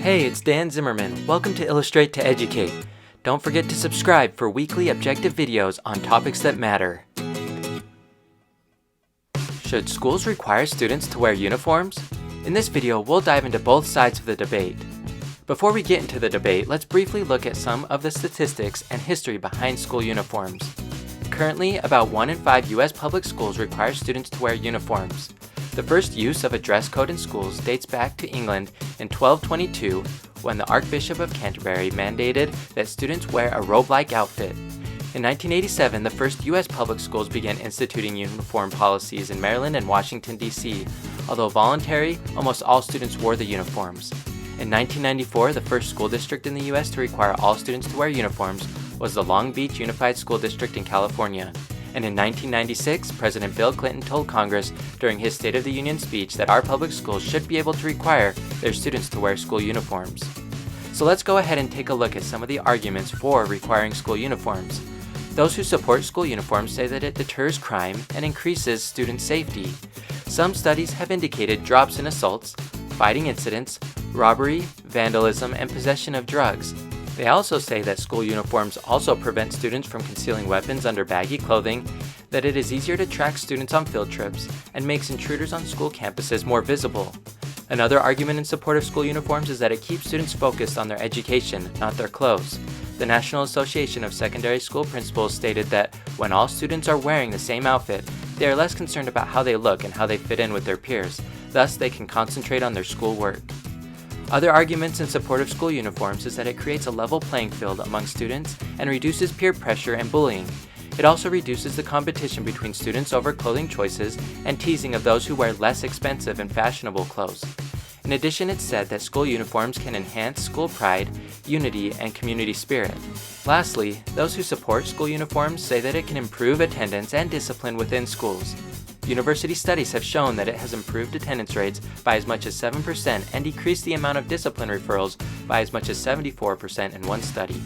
Hey, it's Dan Zimmerman. Welcome to Illustrate to Educate. Don't forget to subscribe for weekly objective videos on topics that matter. Should schools require students to wear uniforms? In this video, we'll dive into both sides of the debate. Before we get into the debate, let's briefly look at some of the statistics and history behind school uniforms. Currently, about 1 in 5 U.S. public schools require students to wear uniforms. The first use of a dress code in schools dates back to England in 1222 when the Archbishop of Canterbury mandated that students wear a robe-like outfit. In 1987, the first U.S. public schools began instituting uniform policies in Maryland and Washington, D.C. Although voluntary, almost all students wore the uniforms. In 1994, the first school district in the U.S. to require all students to wear uniforms was the Long Beach Unified School District in California. And in 1996, President Bill Clinton told Congress during his State of the Union speech that our public schools should be able to require their students to wear school uniforms. So let's go ahead and take a look at some of the arguments for requiring school uniforms. Those who support school uniforms say that it deters crime and increases student safety. Some studies have indicated drops in assaults, fighting incidents, robbery, vandalism, and possession of drugs. They also say that school uniforms also prevent students from concealing weapons under baggy clothing, that it is easier to track students on field trips, and makes intruders on school campuses more visible. Another argument in support of school uniforms is that it keeps students focused on their education, not their clothes. The National Association of Secondary School Principals stated that when all students are wearing the same outfit, they are less concerned about how they look and how they fit in with their peers. Thus, they can concentrate on their schoolwork. Other arguments in support of school uniforms is that it creates a level playing field among students and reduces peer pressure and bullying. It also reduces the competition between students over clothing choices and teasing of those who wear less expensive and fashionable clothes. In addition, it's said that school uniforms can enhance school pride, unity, and community spirit. Lastly, those who support school uniforms say that it can improve attendance and discipline within schools. University studies have shown that it has improved attendance rates by as much as 7% and decreased the amount of discipline referrals by as much as 74% in one study.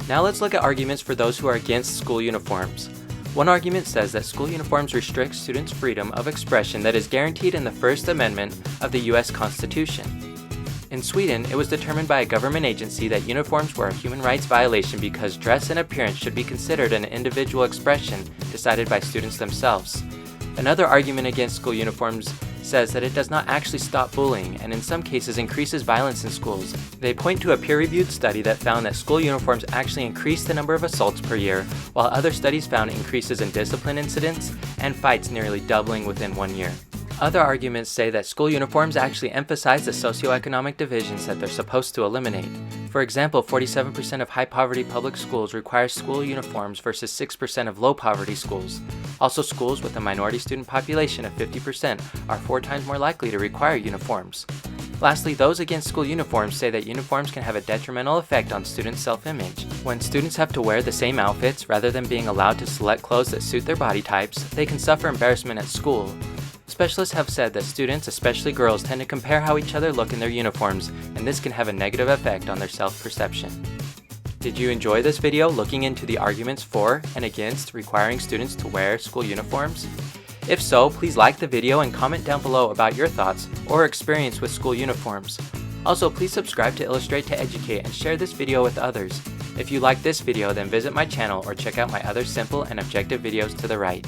Now let's look at arguments for those who are against school uniforms. One argument says that school uniforms restrict students' freedom of expression that is guaranteed in the First Amendment of the U.S. Constitution. In Sweden, it was determined by a government agency that uniforms were a human rights violation because dress and appearance should be considered an individual expression decided by students themselves. Another argument against school uniforms says that it does not actually stop bullying and in some cases increases violence in schools. They point to a peer-reviewed study that found that school uniforms actually increase the number of assaults per year, while other studies found increases in discipline incidents and fights nearly doubling within 1 year. Other arguments say that school uniforms actually emphasize the socioeconomic divisions that they're supposed to eliminate. For example, 47% of high-poverty public schools require school uniforms versus 6% of low-poverty schools. Also, schools with a minority student population of 50% are 4 times more likely to require uniforms. Lastly, those against school uniforms say that uniforms can have a detrimental effect on students' self-image. When students have to wear the same outfits rather than being allowed to select clothes that suit their body types, they can suffer embarrassment at school. Specialists have said that students, especially girls, tend to compare how each other look in their uniforms, and this can have a negative effect on their self-perception. Did you enjoy this video looking into the arguments for and against requiring students to wear school uniforms? If so, please like the video and comment down below about your thoughts or experience with school uniforms. Also, please subscribe to Illustrate to Educate and share this video with others. If you like this video, then visit my channel or check out my other simple and objective videos to the right.